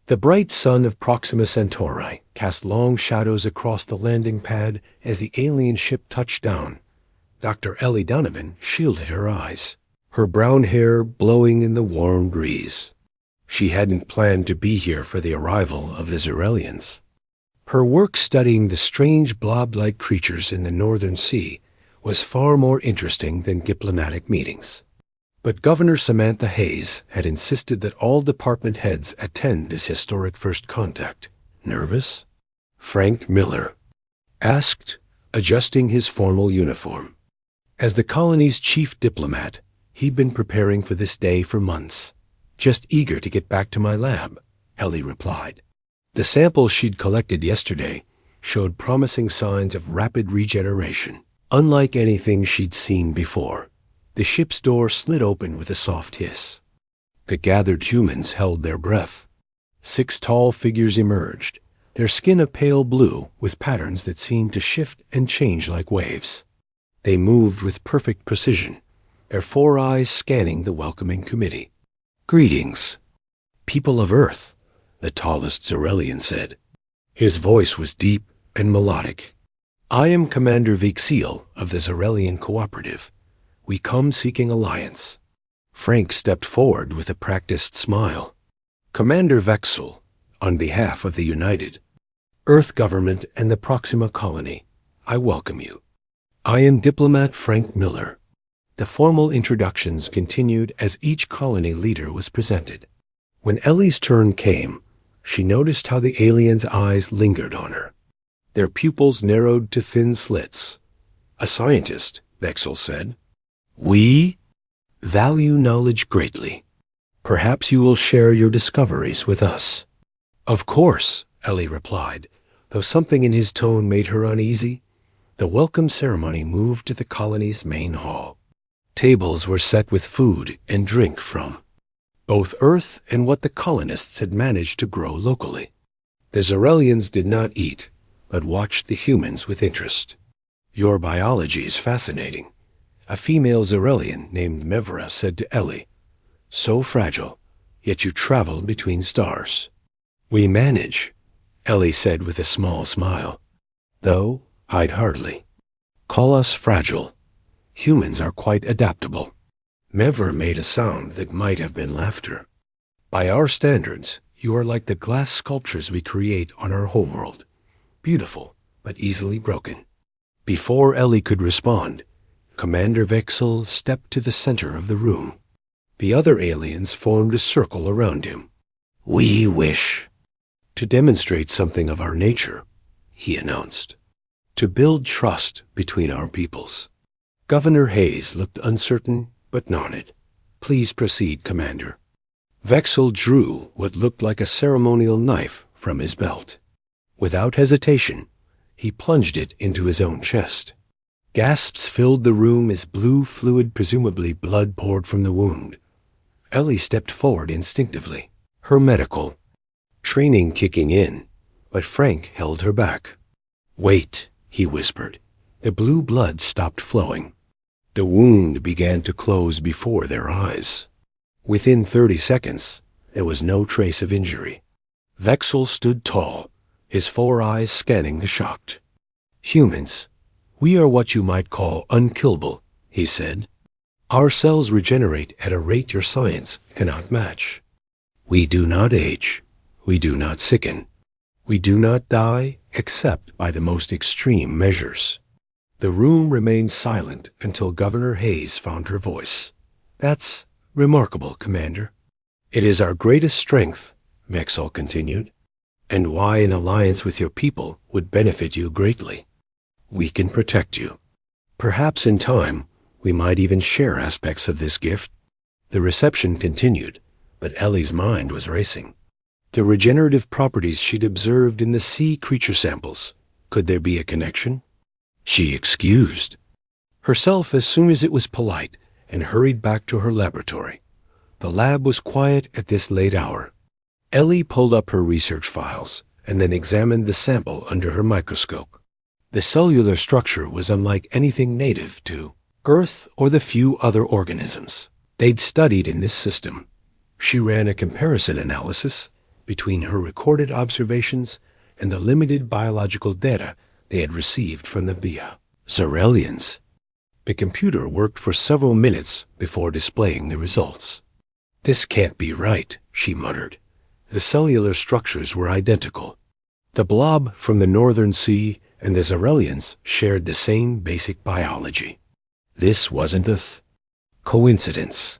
The bright sun of Proxima Centauri cast long shadows across the landing pad as the alien ship touched down. Dr. Ellie Donovan shielded her eyes, her brown hair blowing in the warm breeze. She hadn't planned to be here for the arrival of the Xerelians. Her work studying the strange blob-like creatures in the Northern Sea was far more interesting than diplomatic meetings. But Governor Samantha Hayes had insisted that all department heads attend this historic first contact. Nervous? Frank Miller asked, adjusting his formal uniform. As the colony's chief diplomat, he'd been preparing for this day for months. Just eager to get back to my lab, Ellie replied. The samples she'd collected yesterday showed promising signs of rapid regeneration, unlike anything she'd seen before. The ship's door slid open with a soft hiss. The gathered humans held their breath. 6 tall figures emerged, their skin a pale blue with patterns that seemed to shift and change like waves. They moved with perfect precision, their 4 eyes scanning the welcoming committee. "Greetings, people of Earth," the tallest Xerelian said. His voice was deep and melodic. "I am Commander Vexil of the Xerelian Cooperative. We come seeking alliance." Frank stepped forward with a practiced smile. "Commander Vexil, on behalf of the United Earth Government and the Proxima Colony, I welcome you. I am Diplomat Frank Miller." The formal introductions continued as each colony leader was presented. When Ellie's turn came, she noticed how the alien's eyes lingered on her. Their pupils narrowed to thin slits. "A scientist," Vexil said. "We value knowledge greatly. Perhaps you will share your discoveries with us." "Of course," Ellie replied, though something in his tone made her uneasy. The welcome ceremony moved to the colony's main hall. Tables were set with food and drink from both Earth and what the colonists had managed to grow locally. The Xerelians did not eat, but watched the humans with interest. "Your biology is fascinating," a female Xerelian named Mevra said to Ellie. "So fragile, yet you travel between stars." "We manage," Ellie said with a small smile. "Though I'd hardly call us fragile. Humans are quite adaptable." Mevra made a sound that might have been laughter. "By our standards, you are like the glass sculptures we create on our homeworld. Beautiful, but easily broken." Before Ellie could respond, Commander Vexil stepped to the center of the room. The other aliens formed a circle around him. "We wish to demonstrate something of our nature," he announced. "To build trust between our peoples." Governor Hayes looked uncertain, but nodded. "Please proceed, Commander." Vexil drew what looked like a ceremonial knife from his belt. Without hesitation, he plunged it into his own chest. Gasps filled the room as blue fluid, presumably blood, poured from the wound. Ellie stepped forward instinctively, her medical training kicking in, but Frank held her back. "Wait," he whispered. The blue blood stopped flowing. The wound began to close before their eyes. Within 30 seconds, there was no trace of injury. Vexil stood tall, his 4 eyes scanning the shocked. "Humans, we are what you might call unkillable," he said. "Our cells regenerate at a rate your science cannot match. We do not age. We do not sicken. We do not die except by the most extreme measures." The room remained silent until Governor Hayes found her voice. "That's remarkable, Commander." "It is our greatest strength," Vexil continued, "and why an alliance with your people would benefit you greatly. We can protect you. Perhaps in time, we might even share aspects of this gift." The reception continued, but Ellie's mind was racing. The regenerative properties she'd observed in the sea creature samples. Could there be a connection? She excused herself as soon as it was polite and hurried back to her laboratory. The lab was quiet at this late hour. Ellie pulled up her research files and then examined the sample under her microscope. The cellular structure was unlike anything native to Earth or the few other organisms they'd studied in this system. She ran a comparison analysis between her recorded observations and the limited biological data they had received from the BIA. Zarelians. The computer worked for several minutes before displaying the results. "This can't be right," she muttered. The cellular structures were identical. The blob from the Northern Sea and the Zarelians shared the same basic biology. This wasn't a coincidence.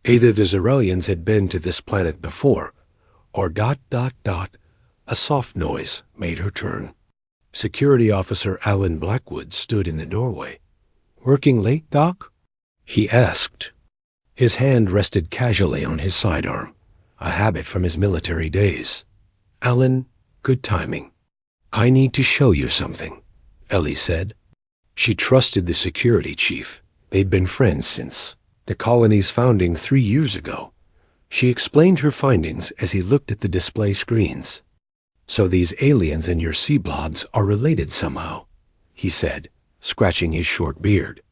Either the Zarelians had been to this planet before, or ... A soft noise made her turn. Security Officer Alan Blackwood stood in the doorway. "Working late, Doc?" he asked. His hand rested casually on his sidearm, a habit from his military days. "Alan, good timing. I need to show you something," Ellie said. She trusted the security chief. They'd been friends since the colony's founding 3 years ago. She explained her findings as he looked at the display screens. "So these aliens and your sea blobs are related somehow," he said, scratching his short beard.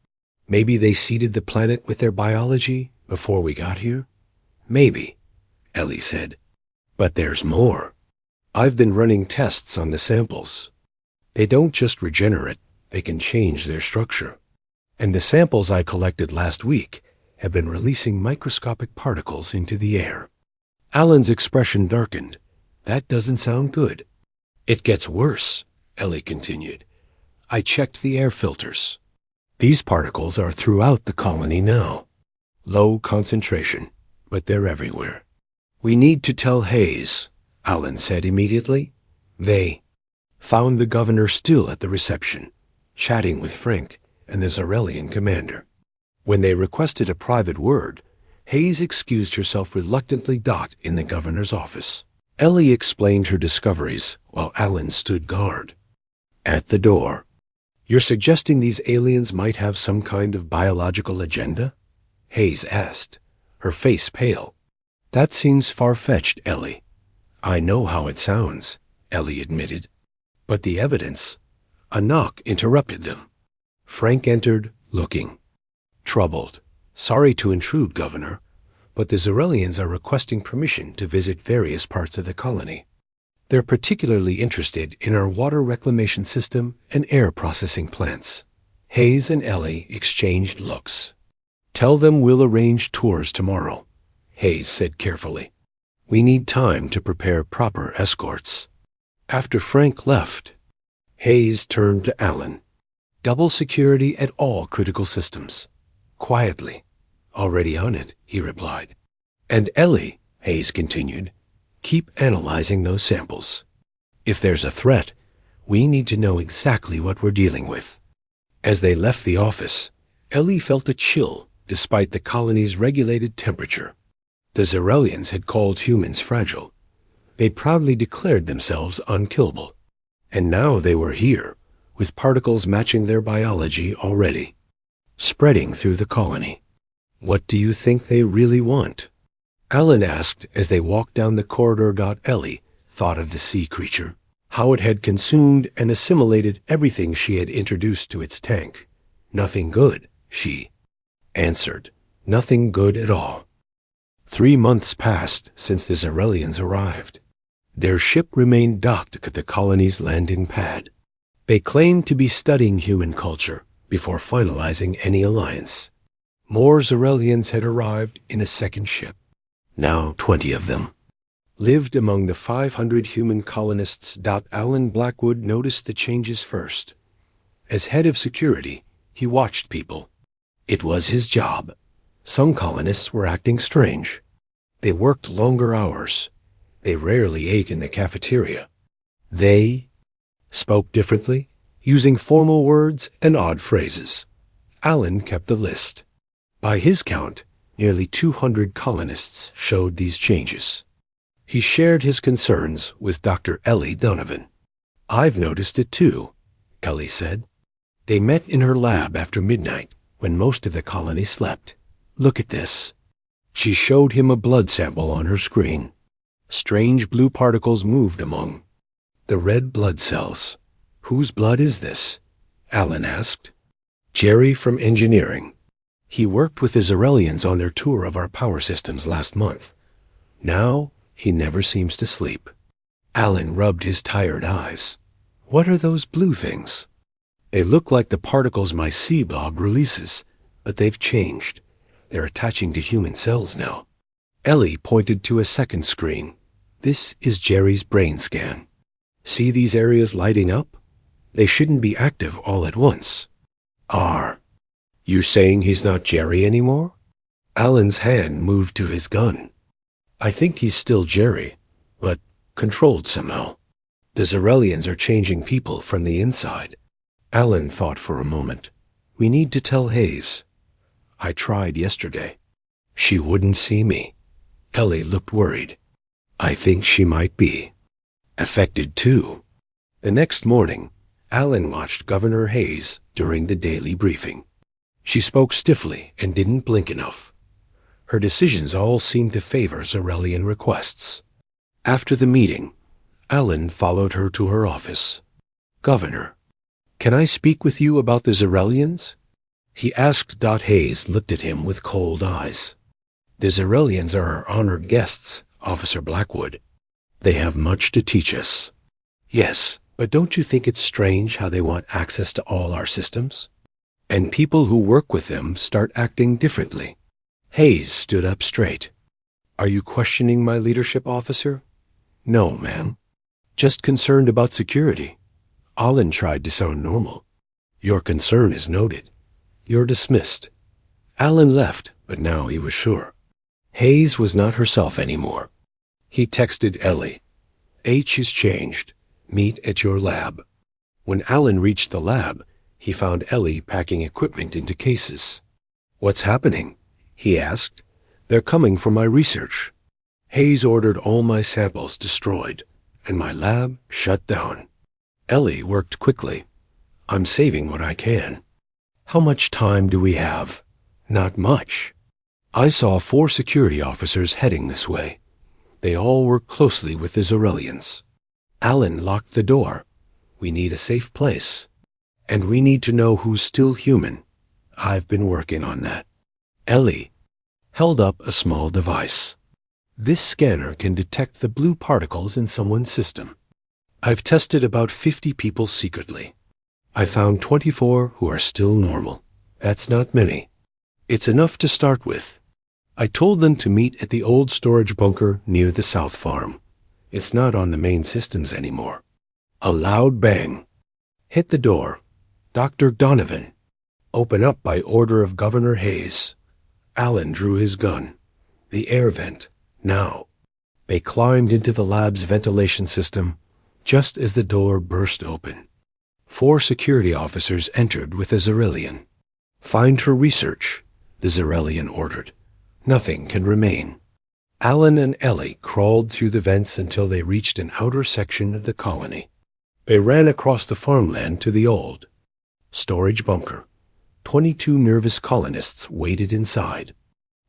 "Maybe they seeded the planet with their biology before we got here?" "Maybe," Ellie said. "But there's more. I've been running tests on the samples. They don't just regenerate, they can change their structure. And the samples I collected last week have been releasing microscopic particles into the air." Alan's expression darkened. "That doesn't sound good." "It gets worse," Ellie continued. "I checked the air filters. These particles are throughout the colony now. Low concentration, but they're everywhere." "We need to tell Hayes," Alan said immediately. They found the governor still at the reception, chatting with Frank and the Zarelian commander. When they requested a private word, Hayes excused herself reluctantly. In the governor's office, Ellie explained her discoveries while Alan stood guard. At the door, "You're suggesting these aliens might have some kind of biological agenda?" Hayes asked, her face pale. "That seems far-fetched, Ellie." "I know how it sounds," Ellie admitted. "But the evidence—" A knock interrupted them. Frank entered, looking troubled. "Sorry to intrude, Governor, but the Zarelians are requesting permission to visit various parts of the colony. They're particularly interested in our water reclamation system and air processing plants." Hayes and Ellie exchanged looks. "Tell them we'll arrange tours tomorrow," Hayes said carefully. "We need time to prepare proper escorts." After Frank left, Hayes turned to Alan. "Double security at all critical systems." Quietly. "Already on it," he replied. "And Ellie," Hayes continued, "keep analyzing those samples. If there's a threat, we need to know exactly what we're dealing with." As they left the office, Ellie felt a chill despite the colony's regulated temperature. The Zarelians had called humans fragile. They proudly declared themselves unkillable. And now they were here, with particles matching their biology already, spreading through the colony. "What do you think they really want?" Alan asked as they walked down the corridor. Ellie thought of the sea creature, how it had consumed and assimilated everything she had introduced to its tank. "Nothing good," she answered. "Nothing good at all." 3 months passed since the Zarelians arrived. Their ship remained docked at the colony's landing pad. They claimed to be studying human culture before finalizing any alliance. More Zarelians had arrived in a second ship. Now 20 of them lived among the 500 human colonists. Alan Blackwood noticed the changes first. As head of security, he watched people. It was his job. Some colonists were acting strange. They worked longer hours. They rarely ate in the cafeteria. They spoke differently, using formal words and odd phrases. Alan kept a list. By his count, nearly 200 colonists showed these changes. He shared his concerns with Dr. Ellie Donovan. "I've noticed it too," Ellie said. They met in her lab after midnight, when most of the colony slept. "Look at this." She showed him a blood sample on her screen. Strange blue particles moved among the red blood cells. "Whose blood is this?" Alan asked. "Jerry from engineering. He worked with the Zarelians on their tour of our power systems last month. Now He never seems to sleep. Alan rubbed his tired eyes. What are those blue things? They look like the particles my C-blob releases, but they've changed. They're attaching to human cells now. Ellie pointed to a second screen. This is Jerry's brain scan. See these areas lighting up? They shouldn't be active all at once. You saying he's not Jerry anymore? Alan's hand moved to his gun. I think he's still Jerry, but controlled somehow. The Zerelians are changing people from the inside. Alan thought for a moment. We need to tell Hayes. I tried yesterday. She wouldn't see me. Ellie looked worried. I think she might be affected too. The next morning, Alan watched Governor Hayes during the daily briefing. She spoke stiffly and didn't blink enough. Her decisions all seemed to favor Zerelian requests. After the meeting, Alan followed her to her office. Governor, can I speak with you about the Zerelians? He asked. Hayes looked at him with cold eyes. The Zerelians are our honored guests, Officer Blackwood. They have much to teach us. Yes, but don't you think it's strange how they want access to all our systems? And people who work with them start acting differently. Hayes stood up straight. Are you questioning my leadership, officer? No, ma'am. Just concerned about security. Alan tried to sound normal. Your concern is noted. You're dismissed. Alan left, but now he was sure. Hayes was not herself anymore. He texted Ellie. H is changed. Meet at your lab. When Alan reached the lab, he found Ellie packing equipment into cases. What's happening? He asked. They're coming for my research. Hayes ordered all my samples destroyed, and my lab shut down. Ellie worked quickly. I'm saving what I can. How much time do we have? Not much. I saw 4 security officers heading this way. They all work closely with the Zerelians. Alan locked the door. We need a safe place. And we need to know who's still human. I've been working on that. Ellie held up a small device. This scanner can detect the blue particles in someone's system. I've tested about 50 people secretly. I found 24 who are still normal. That's not many. It's enough to start with. I told them to meet at the old storage bunker near the South Farm. It's not on the main systems anymore. A loud bang. Hit the door. Dr. Donovan. Open up by order of Governor Hayes. Alan drew his gun. The air vent. Now. They climbed into the lab's ventilation system just as the door burst open. 4 security officers entered with a Zerelian. Find her research, the Zerelian ordered. Nothing can remain. Alan and Ellie crawled through the vents until they reached an outer section of the colony. They ran across the farmland to the old storage bunker. 22 nervous colonists waited inside.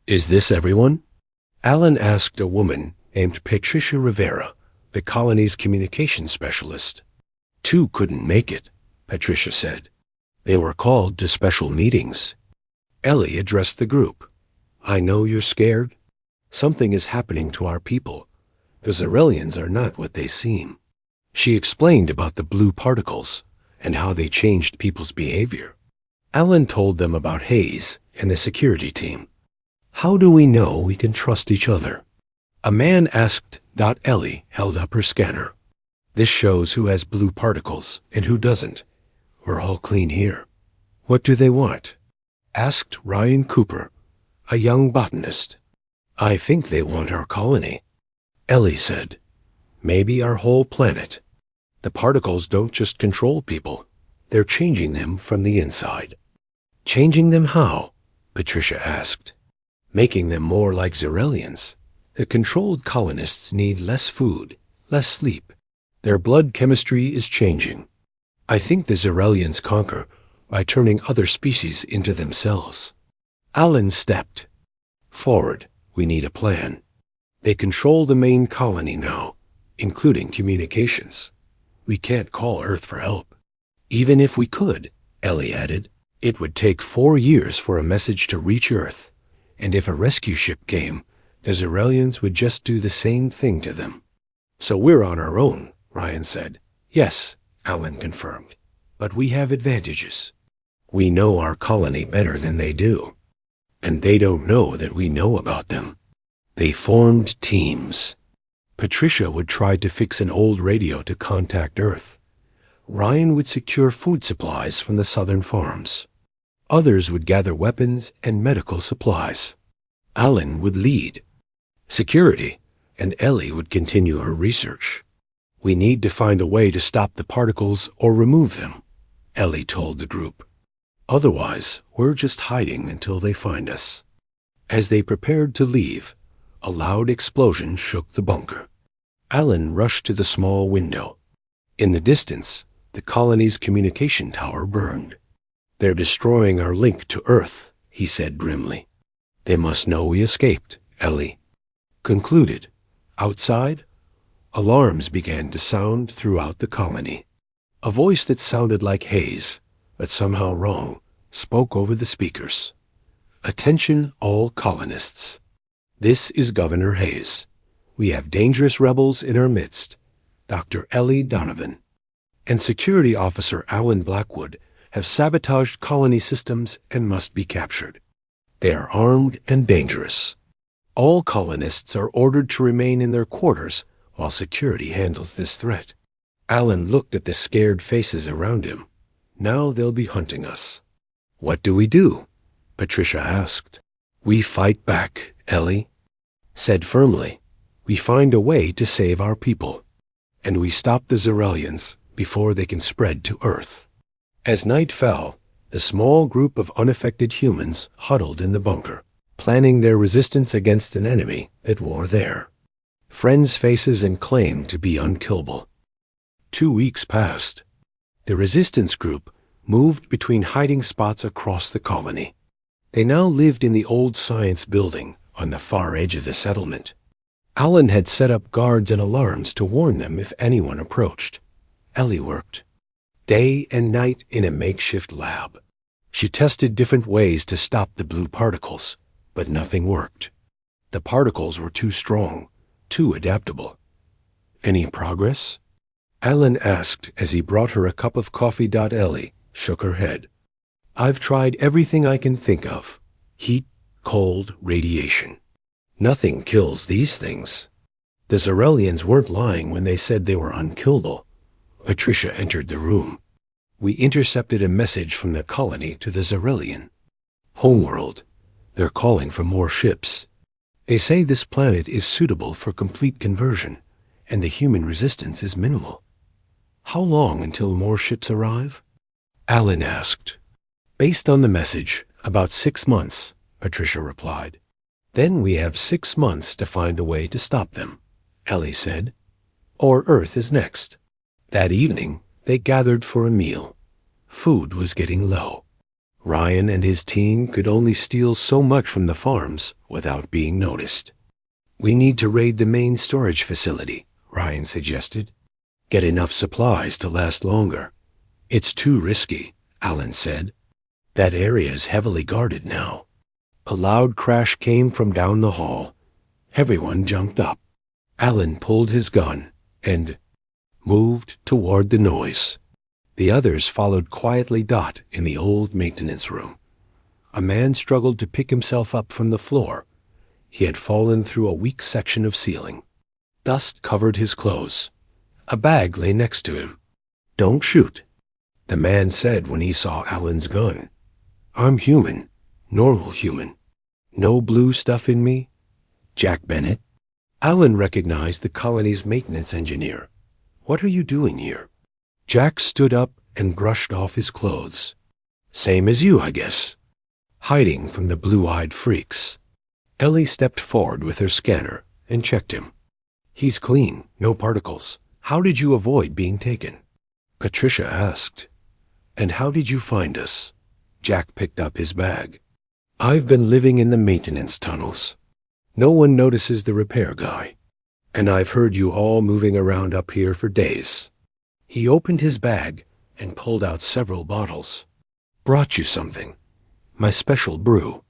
Is this everyone? Alan asked a woman named Patricia Rivera, the colony's communications specialist. 2 couldn't make it, Patricia said. They were called to special meetings. Ellie addressed the group. I know you're scared. Something is happening to our people. The Zerelians are not what they seem. She explained about the blue particles and how they changed people's behavior. Alan told them about Hayes and the security team. How do we know we can trust each other? A man asked. Ellie held up her scanner. This shows who has blue particles and who doesn't. We're all clean here. What do they want? Asked Ryan Cooper, a young botanist. I think they want our colony. Ellie said, maybe our whole planet. The particles don't just control people. They're changing them from the inside. Changing them how? Patricia asked. Making them more like Zerelians. The controlled colonists need less food, less sleep. Their blood chemistry is changing. I think the Zerelians conquer by turning other species into themselves. Alan stepped forward. We need a plan. They control the main colony now, including communications. We can't call Earth for help. Even if we could, Ellie added, it would take 4 years for a message to reach Earth. And if a rescue ship came, The Zerelians would just do the same thing to them. So we're on our own, Ryan said. Yes, Alan confirmed. But we have advantages. We know our colony better than they do. And they don't know that we know about them. They formed teams. Patricia would try to fix an old radio to contact Earth. Ryan would secure food supplies from the southern farms. Others would gather weapons and medical supplies. Alan would lead security, and Ellie would continue her research. We need to find a way to stop the particles or remove them, Ellie told the group. Otherwise, we're just hiding until they find us. As they prepared to leave, a loud explosion shook the bunker. Alan rushed to the small window. In the distance, the colony's communication tower burned. They're destroying our link to Earth, he said grimly. They must know we escaped, Ellie concluded. Outside, alarms began to sound throughout the colony. A voice that sounded like Hayes, but somehow wrong, spoke over the speakers. Attention all colonists. This is Governor Hayes. We have dangerous rebels in our midst, Dr. Ellie Donovan, and Security Officer Alan Blackwood have sabotaged colony systems and must be captured. They are armed and dangerous. All colonists are ordered to remain in their quarters while security handles this threat. Alan looked at the scared faces around him. Now they'll be hunting us. What do we do? Patricia asked. We fight back, Ellie said firmly. We find a way to save our people. And we stop the Zerelians before they can spread to Earth. As night fell, the small group of unaffected humans huddled in the bunker, planning their resistance against an enemy that wore there. Friends' faces and claimed to be unkillable. 2 weeks passed. The resistance group moved between hiding spots across the colony. They now lived in the old science building on the far edge of the settlement. Alan had set up guards and alarms to warn them if anyone approached. Ellie worked day and night in a makeshift lab. She tested different ways to stop the blue particles, but nothing worked. The particles were too strong, too adaptable. Any progress? Alan asked as he brought her a cup of coffee. Ellie shook her head. I've tried everything I can think of. Heat, cold, radiation. Nothing kills these things. The Zerelians weren't lying when they said they were unkillable. Patricia entered the room. We intercepted a message from the colony to the Zerelian. Homeworld. They're calling for more ships. They say this planet is suitable for complete conversion, and the human resistance is minimal. How long until more ships arrive? Alan asked. Based on the message, about 6 months, Patricia replied. Then we have 6 months to find a way to stop them, Ellie said. Or Earth is next. That evening, they gathered for a meal. Food was getting low. Ryan and his team could only steal so much from the farms without being noticed. We need to raid the main storage facility, Ryan suggested. Get enough supplies to last longer. It's too risky, Alan said. That area is heavily guarded now. A loud crash came from down the hall. Everyone jumped up. Alan pulled his gun and moved toward the noise. The others followed quietly. In the old maintenance room. A man struggled to pick himself up from the floor. He had fallen through a weak section of ceiling. Dust covered his clothes. A bag lay next to him. Don't shoot, the man said when he saw Alan's gun. I'm human, normal human. No blue stuff in me. Jack Bennett. Alan recognized the colony's maintenance engineer. What are you doing here? Jack stood up and brushed off his clothes. Same as you, I guess. Hiding from the blue-eyed freaks. Ellie stepped forward with her scanner and checked him. He's clean, no particles. How did you avoid being taken? Patricia asked. And how did you find us? Jack picked up his bag. I've been living in the maintenance tunnels. No one notices the repair guy. And I've heard you all moving around up here for days. He opened his bag and pulled out several bottles. Brought you something. My special brew.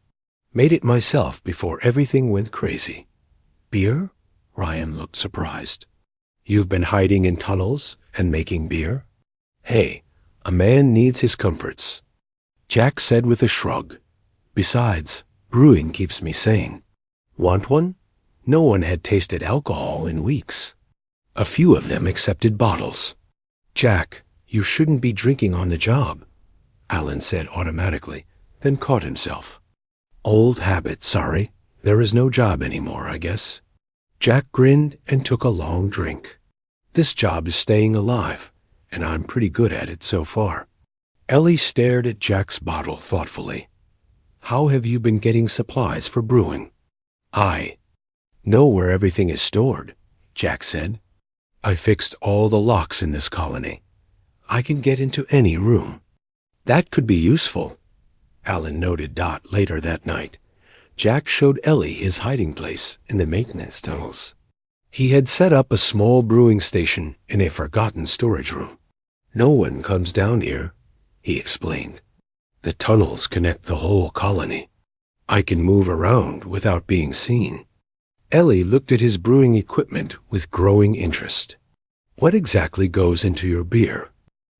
Made it myself before everything went crazy. Beer? Ryan looked surprised. You've been hiding in tunnels and making beer? Hey, a man needs his comforts. Jack said with a shrug. Besides, brewing keeps me sane. Want one? No one had tasted alcohol in weeks. A few of them accepted bottles. Jack, you shouldn't be drinking on the job, Alan said automatically, then caught himself. Old habit, sorry. There is no job anymore, I guess. Jack grinned and took a long drink. This job is staying alive, and I'm pretty good at it so far. Ellie stared at Jack's bottle thoughtfully. How have you been getting supplies for brewing? I know where everything is stored, Jack said. I fixed all the locks in this colony. I can get into any room. That could be useful, Alan noted. Later that night, Jack showed Ellie his hiding place in the maintenance tunnels. He had set up a small brewing station in a forgotten storage room. No one comes down here, he explained. The tunnels connect the whole colony. I can move around without being seen. Ellie looked at his brewing equipment with growing interest. What exactly goes into your beer?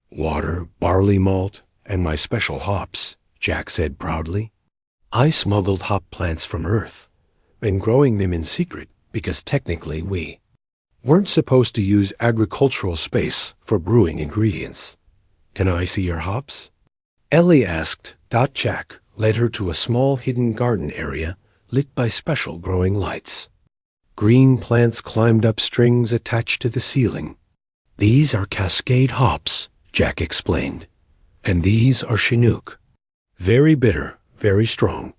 Water, barley malt, and my special hops, Jack said proudly. I smuggled hop plants from Earth, been growing them in secret because technically we weren't supposed to use agricultural space for brewing ingredients. Can I see your hops? Ellie asked. Jack led her to a small hidden garden area lit by special growing lights. Green plants climbed up strings attached to the ceiling. These are Cascade hops, Jack explained. And these are Chinook. Very bitter, very strong.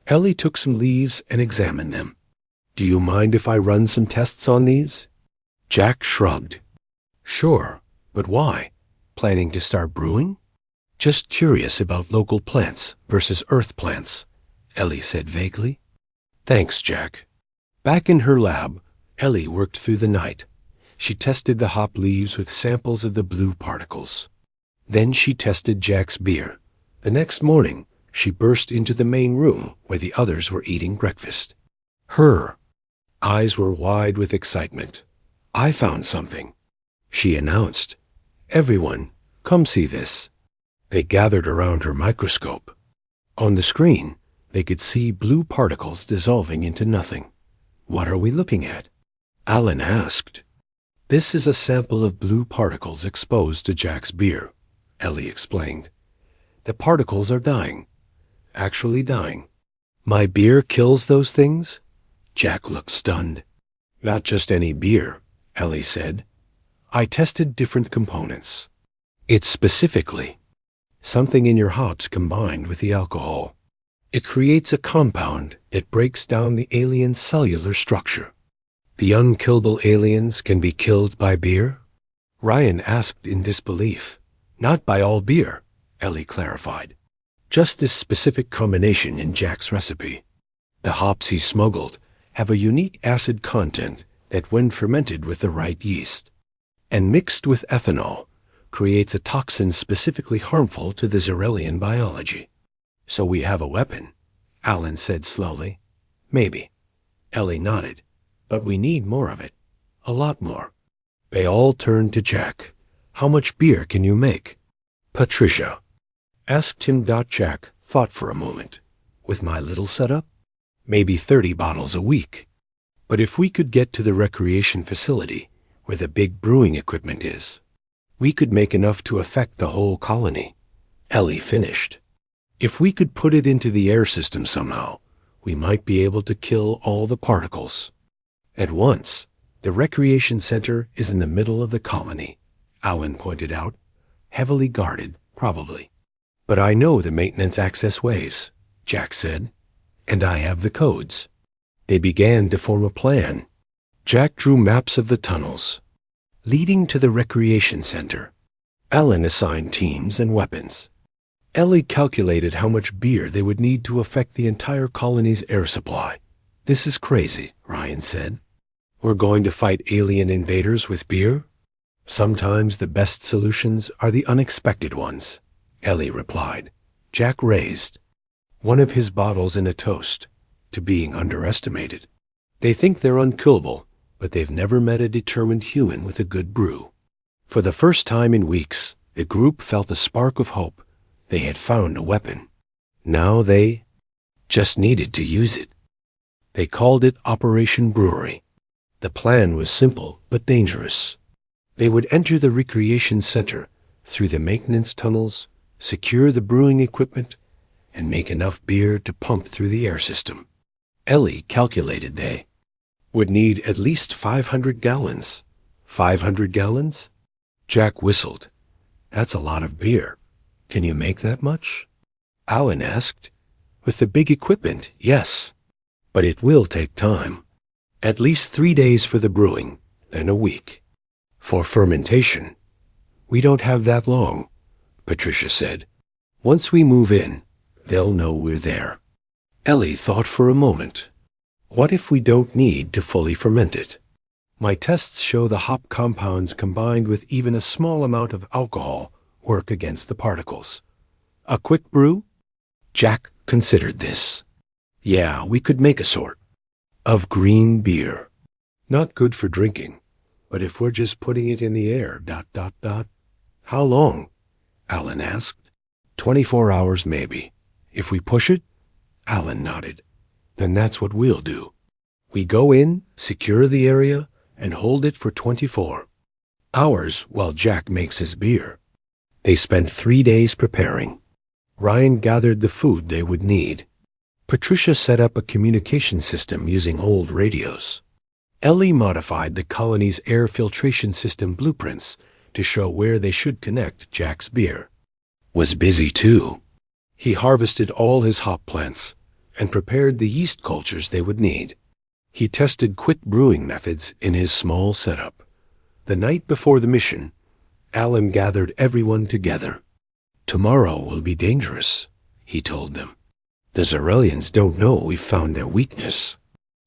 Ellie took some leaves and examined them. Do you mind if I run some tests on these? Jack shrugged. Sure, but why? Planning to start brewing? Just curious about local plants versus Earth plants, Ellie said vaguely. Thanks, Jack. Back in her lab, Ellie worked through the night. She tested the hop leaves with samples of the blue particles. Then she tested Jack's beer. The next morning, she burst into the main room where the others were eating breakfast. Her eyes were wide with excitement. I found something, she announced. Everyone, come see this. They gathered around her microscope. On the screen, they could see blue particles dissolving into nothing. What are we looking at? Alan asked. This is a sample of blue particles exposed to Jack's beer, Ellie explained. The particles are dying. Actually dying. My beer kills those things? Jack looked stunned. Not just any beer, Ellie said. I tested different components. It's specifically something in your hops combined with the alcohol. It creates a compound that breaks down the alien cellular structure. The unkillable aliens can be killed by beer? Ryan asked in disbelief. Not by all beer, Ellie clarified. Just this specific combination in Jack's recipe. The hops he smuggled have a unique acid content that, when fermented with the right yeast and mixed with ethanol, creates a toxin specifically harmful to the Zarelian biology. So we have a weapon, Alan said slowly. Maybe. Ellie nodded. But we need more of it. A lot more. They all turned to Jack. How much beer can you make? Patricia asked him. Jack thought for a moment. With my little setup? Maybe 30 bottles a week. But if we could get to the recreation facility, where the big brewing equipment is, we could make enough to affect the whole colony. Ellie finished. If we could put it into the air system somehow, we might be able to kill all the particles. At once, the recreation center is in the middle of the colony, Alan pointed out. Heavily guarded, probably. But I know the maintenance access ways, Jack said. And I have the codes. They began to form a plan. Jack drew maps of the tunnels leading to the recreation center. Alan assigned teams and weapons. Ellie calculated how much beer they would need to affect the entire colony's air supply. This is crazy, Ryan said. We're going to fight alien invaders with beer? Sometimes the best solutions are the unexpected ones, Ellie replied. Jack raised one of his bottles in a toast to being underestimated. They think they're unkillable, but they've never met a determined human with a good brew. For the first time in weeks, the group felt a spark of hope. They had found a weapon. Now they just needed to use it. They called it Operation Brewery. The plan was simple but dangerous. They would enter the recreation center through the maintenance tunnels, secure the brewing equipment, and make enough beer to pump through the air system. Ellie calculated they would need at least 500 gallons. 500 gallons? Jack whistled. That's a lot of beer. Can you make that much? Alan asked. With the big equipment, yes. But it will take time. At least 3 days for the brewing, then a week. For fermentation, we don't have that long, Patricia said. Once we move in, they'll know we're there. Ellie thought for a moment. What if we don't need to fully ferment it? My tests show the hop compounds combined with even a small amount of alcohol work against the particles. A quick brew? Jack considered this. Yeah, we could make a sort of green beer. Not good for drinking, but if we're just putting it in the air, ... How long? Alan asked. 24 hours maybe. If we push it? Alan nodded. Then that's what we'll do. We go in, secure the area, and hold it for 24 hours while Jack makes his beer. They spent 3 days preparing. Ryan gathered the food they would need. Patricia set up a communication system using old radios. Ellie modified the colony's air filtration system blueprints to show where they should connect Jack's beer. Was busy too. He harvested all his hop plants and prepared the yeast cultures they would need. He tested quick brewing methods in his small setup. The night before the mission, Alan gathered everyone together. Tomorrow will be dangerous, he told them. The Zarelians don't know we've found their weakness.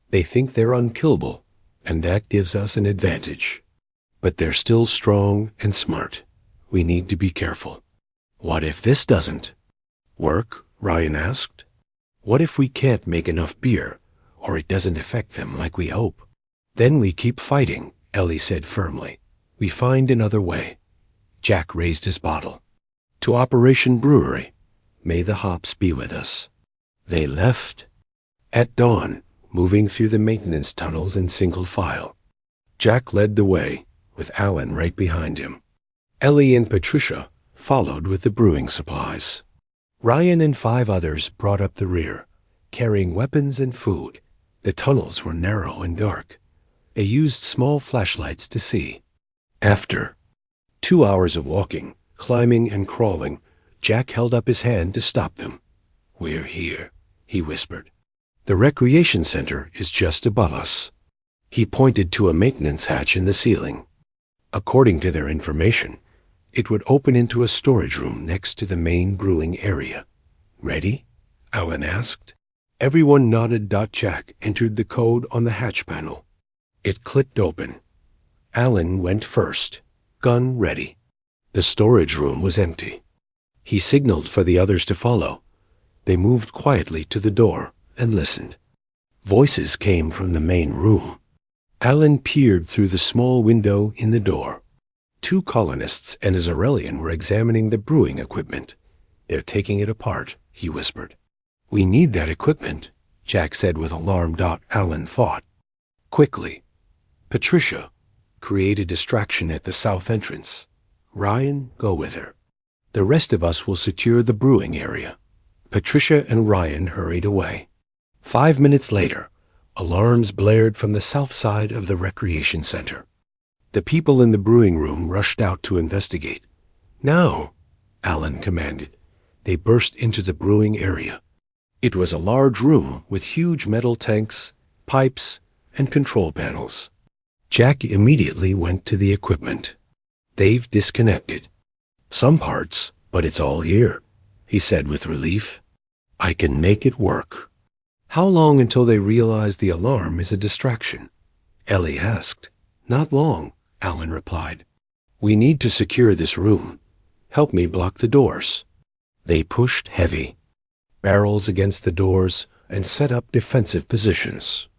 They think they're unkillable, and that gives us an advantage. But they're still strong and smart. We need to be careful. What if this doesn't work? Ryan asked. What if we can't make enough beer, or it doesn't affect them like we hope? Then we keep fighting, Ellie said firmly. We find another way. Jack raised his bottle. To Operation Brewery. May the hops be with us. They left at dawn, moving through the maintenance tunnels in single file. Jack led the way, with Alan right behind him. Ellie and Patricia followed with the brewing supplies. Ryan and 5 others brought up the rear, carrying weapons and food. The tunnels were narrow and dark. They used small flashlights to see. After 2 hours of walking, climbing and crawling, Jack held up his hand to stop them. We're here, he whispered. The recreation center is just above us. He pointed to a maintenance hatch in the ceiling. According to their information, it would open into a storage room next to the main brewing area. Ready? Alan asked. Everyone nodded. Jack entered the code on the hatch panel. It clicked open. Alan went first, gun ready. The storage room was empty. He signaled for the others to follow. They moved quietly to the door and listened. Voices came from the main room. Alan peered through the small window in the door. 2 colonists and a Zarelian were examining the brewing equipment. They're taking it apart, he whispered. We need that equipment, Jack said with alarm. Alan thought. Quickly. Patricia, create a distraction at the south entrance. Ryan, go with her. The rest of us will secure the brewing area. Patricia and Ryan hurried away. 5 minutes later, alarms blared from the south side of the recreation center. The people in the brewing room rushed out to investigate. Now, Alan commanded. They burst into the brewing area. It was a large room with huge metal tanks, pipes, and control panels. Jack immediately went to the equipment. They've disconnected. Some parts, but it's all here, he said with relief. I can make it work. How long until they realize the alarm is a distraction? Ellie asked. Not long, Alan replied. We need to secure this room. Help me block the doors. They pushed heavy, barrels against the doors, and set up defensive positions.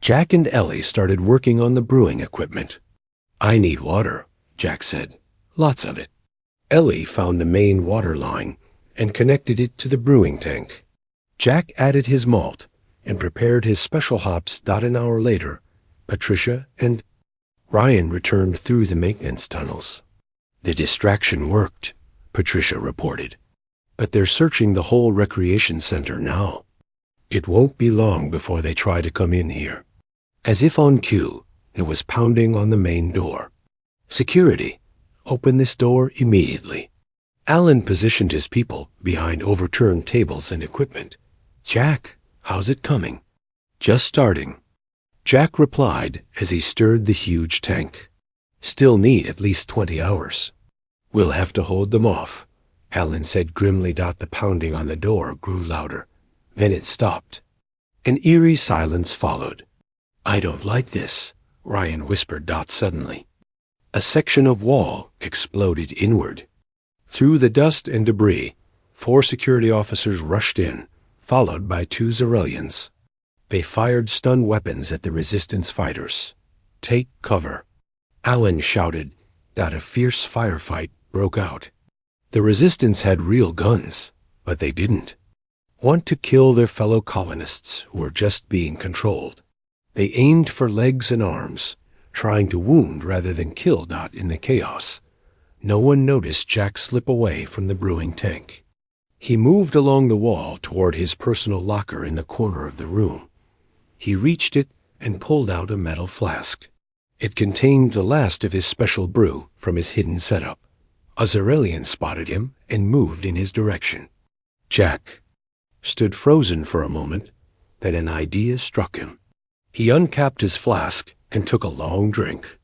Jack and Ellie started working on the brewing equipment. "I need water," Jack said. "Lots of it." Ellie found the main water line and connected it to the brewing tank. Jack added his malt and prepared his special hops. An hour later, Patricia and Ryan returned through the maintenance tunnels. "The distraction worked," Patricia reported. "But they're searching the whole recreation center now. It won't be long before they try to come in here." As if on cue, it was pounding on the main door. "Security, open this door immediately." Alan positioned his people behind overturned tables and equipment. "Jack, how's it coming?" "Just starting," Jack replied as he stirred the huge tank. "Still need at least 20 hours. We'll have to hold them off," Alan said grimly. The pounding on the door grew louder. Then it stopped. An eerie silence followed. "I don't like this," Ryan whispered. Suddenly, a section of wall exploded inward. Through the dust and debris, 4 security officers rushed in, followed by 2 Xerelians. They fired stun weapons at the resistance fighters. "Take cover," Alan shouted. A fierce firefight broke out. The resistance had real guns, but they didn't want to kill their fellow colonists who were just being controlled. They aimed for legs and arms, trying to wound rather than kill. In the chaos, no one noticed Jack slip away from the brewing tank. He moved along the wall toward his personal locker in the corner of the room. He reached it and pulled out a metal flask. It contained the last of his special brew from his hidden setup. A Xerelian spotted him and moved in his direction. Jack stood frozen for a moment, then an idea struck him. He uncapped his flask and took a long drink.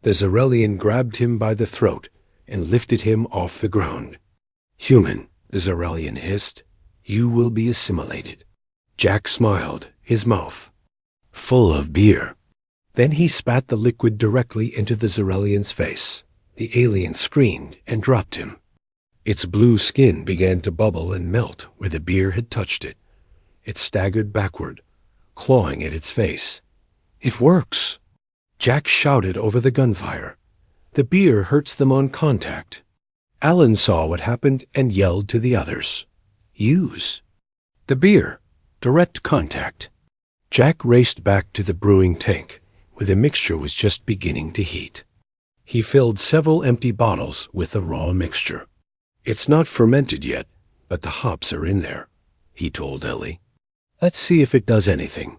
The Xerelian grabbed him by the throat and lifted him off the ground. "Human," the Xerelian hissed, "you will be assimilated." Jack smiled, his mouth full of beer. Then he spat the liquid directly into the Xerelian's face. The alien screamed and dropped him. Its blue skin began to bubble and melt where the beer had touched it. It staggered backward, clawing at its face. "It works!" Jack shouted over the gunfire. "The beer hurts them on contact." Alan saw what happened and yelled to the others. "Use the beer. Direct contact." Jack raced back to the brewing tank, where the mixture was just beginning to heat. He filled several empty bottles with the raw mixture. "It's not fermented yet, but the hops are in there," he told Ellie. "Let's see if it does anything."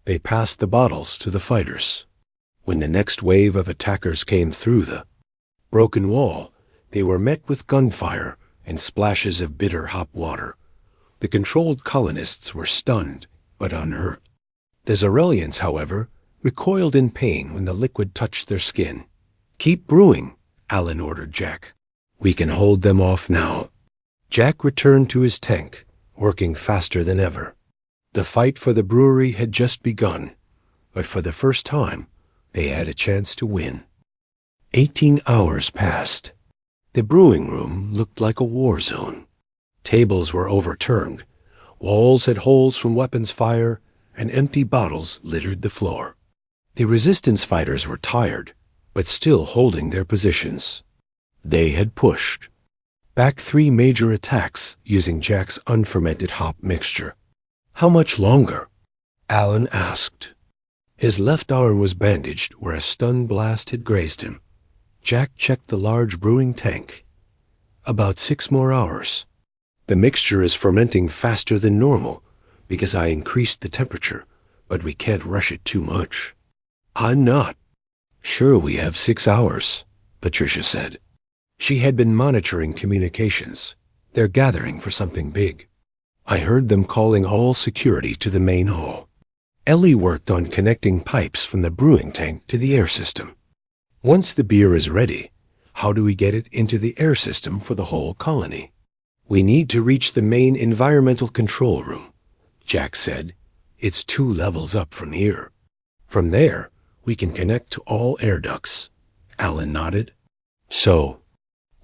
They passed the bottles to the fighters. When the next wave of attackers came through the broken wall, they were met with gunfire and splashes of bitter hop water. The controlled colonists were stunned, but unhurt. The Xerelians, however, recoiled in pain when the liquid touched their skin. "Keep brewing," Alan ordered Jack. "We can hold them off now." Jack returned to his tank, working faster than ever. The fight for the brewery had just begun, but for the first time, they had a chance to win. 18 hours passed. The brewing room looked like a war zone. Tables were overturned, walls had holes from weapons fire, and empty bottles littered the floor. The resistance fighters were tired, but still holding their positions. They had pushed back 3 major attacks using Jack's unfermented hop mixture. "How much longer?" Alan asked. His left arm was bandaged where a stun blast had grazed him. Jack checked the large brewing tank. "About 6 more hours. The mixture is fermenting faster than normal because I increased the temperature, but we can't rush it too much." "I'm not sure we have 6 hours, Patricia said. She had been monitoring communications. "They're gathering for something big. I heard them calling all security to the main hall." Ellie worked on connecting pipes from the brewing tank to the air system. "Once the beer is ready, how do we get it into the air system for the whole colony?" "We need to reach the main environmental control room," Jack said. "It's 2 levels up from here. From there, we can connect to all air ducts." Alan nodded. "So,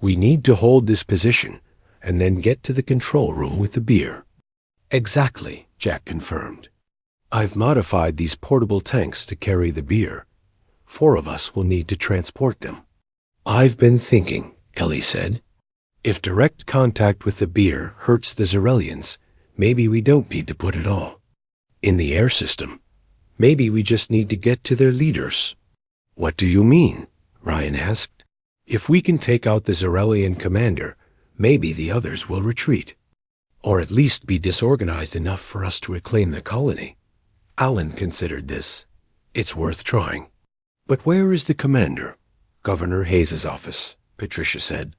we need to hold this position and then get to the control room with the beer." "Exactly," Jack confirmed. I've modified these portable tanks to carry the beer. 4 of us will need to transport them. I've been thinking, Ellie said. If direct contact with the beer hurts the Xerelians, maybe we don't need to put it all in the air system. Maybe we just need to get to their leaders. What do you mean? Ryan asked. If we can take out the Xerelian commander, maybe the others will retreat. Or at least be disorganized enough for us to reclaim the colony. Alan considered this. It's worth trying. But where is the commander? Governor Hayes' office, Patricia said.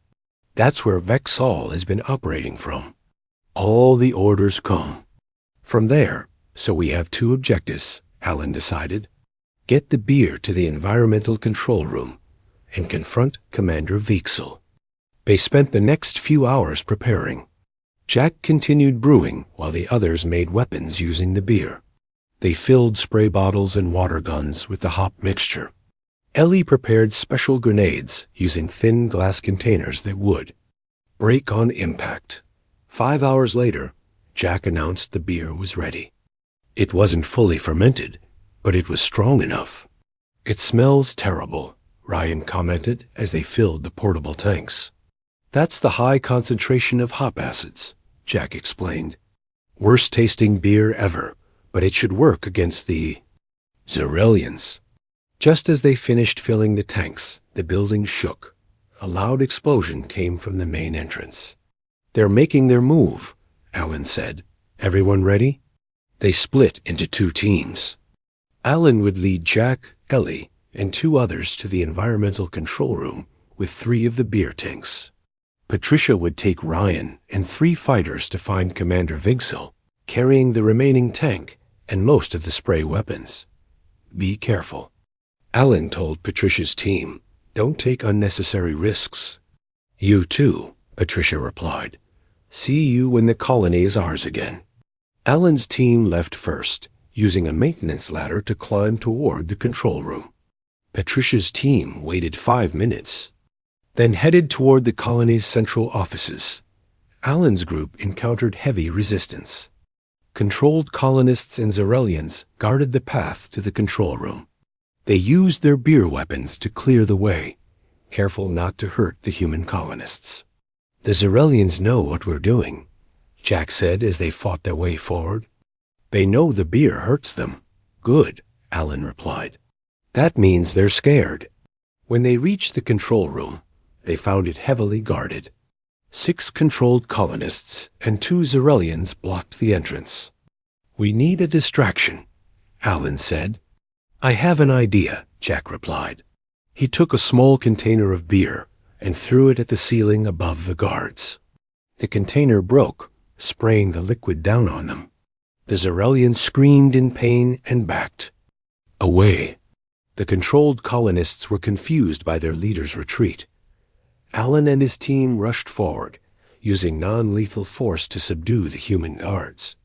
That's where Vexol has been operating from. All the orders come from there, so we have 2 objectives, Alan decided. Get the beer to the environmental control room and confront Commander Vexol. They spent the next few hours preparing. Jack continued brewing while the others made weapons using the beer. They filled spray bottles and water guns with the hop mixture. Ellie prepared special grenades using thin glass containers that would break on impact. 5 hours later, Jack announced the beer was ready. It wasn't fully fermented, but it was strong enough. It smells terrible, Ryan commented as they filled the portable tanks. That's the high concentration of hop acids, Jack explained. Worst tasting beer ever, but it should work against the Xerelians. Just as they finished filling the tanks, the building shook. A loud explosion came from the main entrance. They're making their move, Alan said. Everyone ready? They split into 2 teams. Alan would lead Jack, Ellie, and 2 others to the environmental control room with 3 of the beer tanks. Patricia would take Ryan and 3 fighters to find Commander Vexol, carrying the remaining tank and most of the spray weapons. Be careful. Alan told Patricia's team, don't take unnecessary risks. You too, Patricia replied. See you when the colony is ours again. Alan's team left first, using a maintenance ladder to climb toward the control room. Patricia's team waited 5 minutes, then headed toward the colony's central offices. Alan's group encountered heavy resistance. Controlled colonists and Xerelians guarded the path to the control room. They used their beer weapons to clear the way, careful not to hurt the human colonists. The Xerelians know what we're doing, Jack said as they fought their way forward. They know the beer hurts them. Good, Alan replied. That means they're scared. When they reached the control room, they found it heavily guarded. 6 controlled colonists and 2 Xerelians blocked the entrance. We need a distraction, Alan said. I have an idea, Jack replied. He took a small container of beer and threw it at the ceiling above the guards. The container broke, spraying the liquid down on them. The Xerelians screamed in pain and backed away. The controlled colonists were confused by their leader's retreat. Alan and his team rushed forward, using non-lethal force to subdue the human guards.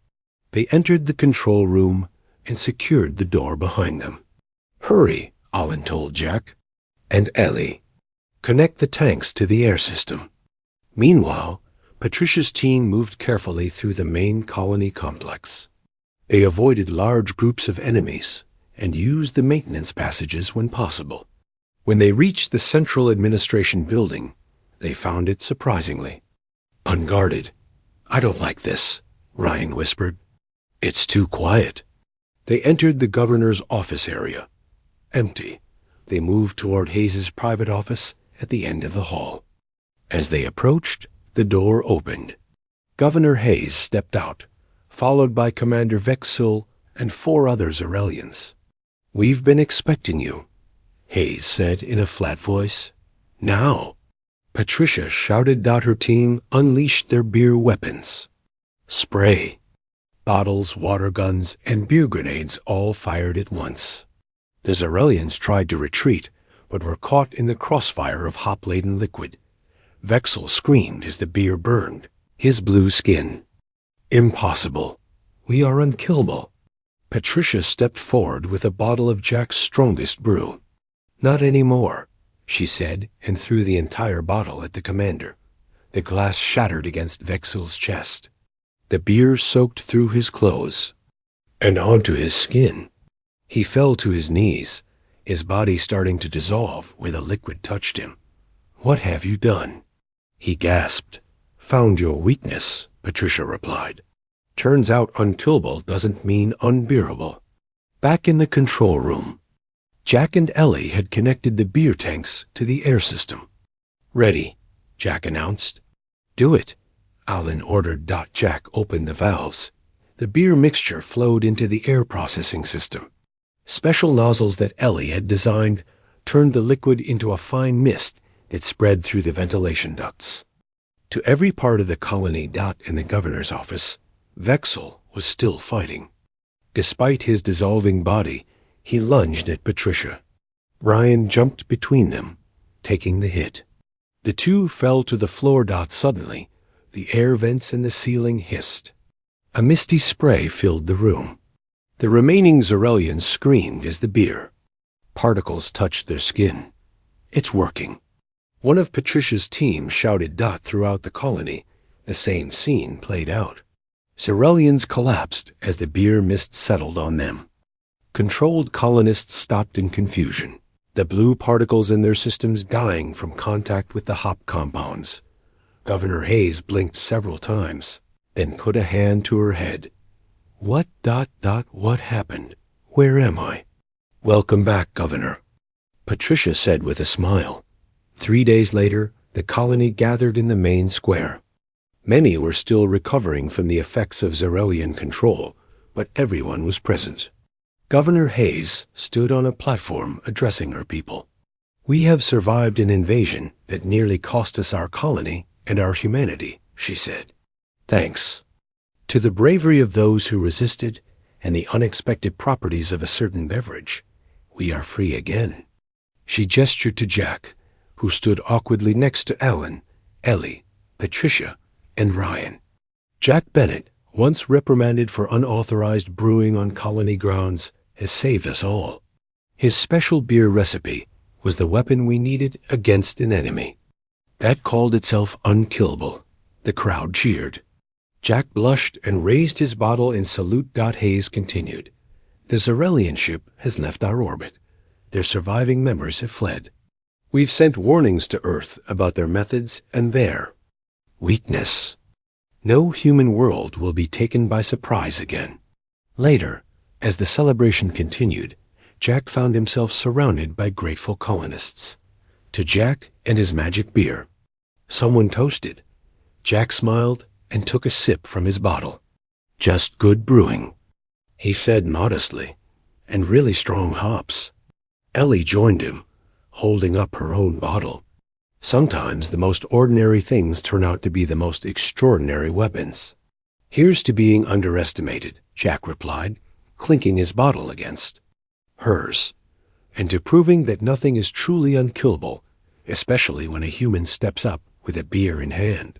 They entered the control room and secured the door behind them. Hurry, Alan told Jack. And Ellie. Connect the tanks to the air system. Meanwhile, Patricia's team moved carefully through the main colony complex. They avoided large groups of enemies and used the maintenance passages when possible. When they reached the central administration building, they found it surprisingly unguarded. I don't like this, Ryan whispered. It's too quiet. They entered the governor's office area. Empty. They moved toward Hayes' private office at the end of the hall. As they approached, the door opened. Governor Hayes stepped out, followed by Commander Vexol and 4 other Xerelians. We've been expecting you, Hayes said in a flat voice. Now. Patricia shouted out her team unleashed their beer weapons. Spray. Bottles, water guns, and beer grenades all fired at once. The Xerelians tried to retreat, but were caught in the crossfire of hop-laden liquid. Vexol screamed as the beer burned his blue skin. Impossible. We are unkillable. Patricia stepped forward with a bottle of Jack's strongest brew. Not anymore, she said, and threw the entire bottle at the commander. The glass shattered against Vexol's chest. The beer soaked through his clothes. and onto his skin. He fell to his knees, his body starting to dissolve where the liquid touched him. "What have you done?" he gasped. "Found your weakness," Patricia replied. "Turns out unkillable doesn't mean unbearable." Back in the control room, Jack and Ellie had connected the beer tanks to the air system. "Ready," Jack announced. "Do it," Alan ordered. Jack opened the valves. The beer mixture flowed into the air processing system. Special nozzles that Ellie had designed turned the liquid into a fine mist that spread through the ventilation ducts. To every part of the colony. In the governor's office, Vexel was still fighting. Despite his dissolving body, he lunged at Patricia. Ryan jumped between them, taking the hit. The two fell to the floor. Suddenly, the air vents in the ceiling hissed. A misty spray filled the room. The remaining Xerelians screamed as the beer particles touched their skin. "It's working." One of Patricia's team shouted. Throughout the colony, the same scene played out. Xerelians collapsed as the beer mist settled on them. Controlled colonists stopped in confusion, the blue particles in their systems dying from contact with the hop compounds. Governor Hayes blinked several times, then put a hand to her head. What happened? Where am I?" "Welcome back, Governor," Patricia said with a smile. 3 days later, the colony gathered in the main square. Many were still recovering from the effects of Xerelian control, but everyone was present. Governor Hayes stood on a platform addressing her people. "We have survived an invasion that nearly cost us our colony and our humanity," she said. "Thanks to the bravery of those who resisted and the unexpected properties of a certain beverage, we are free again." She gestured to Jack, who stood awkwardly next to Alan, Ellie, Patricia, and Ryan. Jack Bennett, once reprimanded for unauthorized brewing on colony grounds, has saved us all. His special beer recipe was the weapon we needed against an enemy. That called itself Unkillable. The crowd cheered. Jack blushed and raised his bottle in salute. Hayes continued. "The Xerelian ship has left our orbit. Their surviving members have fled. We've sent warnings to Earth about their methods and their weakness. No human world will be taken by surprise again." Later, as the celebration continued, Jack found himself surrounded by grateful colonists. To Jack and his magic beer. Someone toasted. Jack smiled and took a sip from his bottle. "Just good brewing," he said modestly, "and really strong hops." Ellie joined him, holding up her own bottle. Sometimes the most ordinary things turn out to be the most extraordinary weapons. "Here's to being underestimated," Jack replied, clinking his bottle against hers, "and to proving that nothing is truly unkillable, especially when a human steps up with a beer in hand."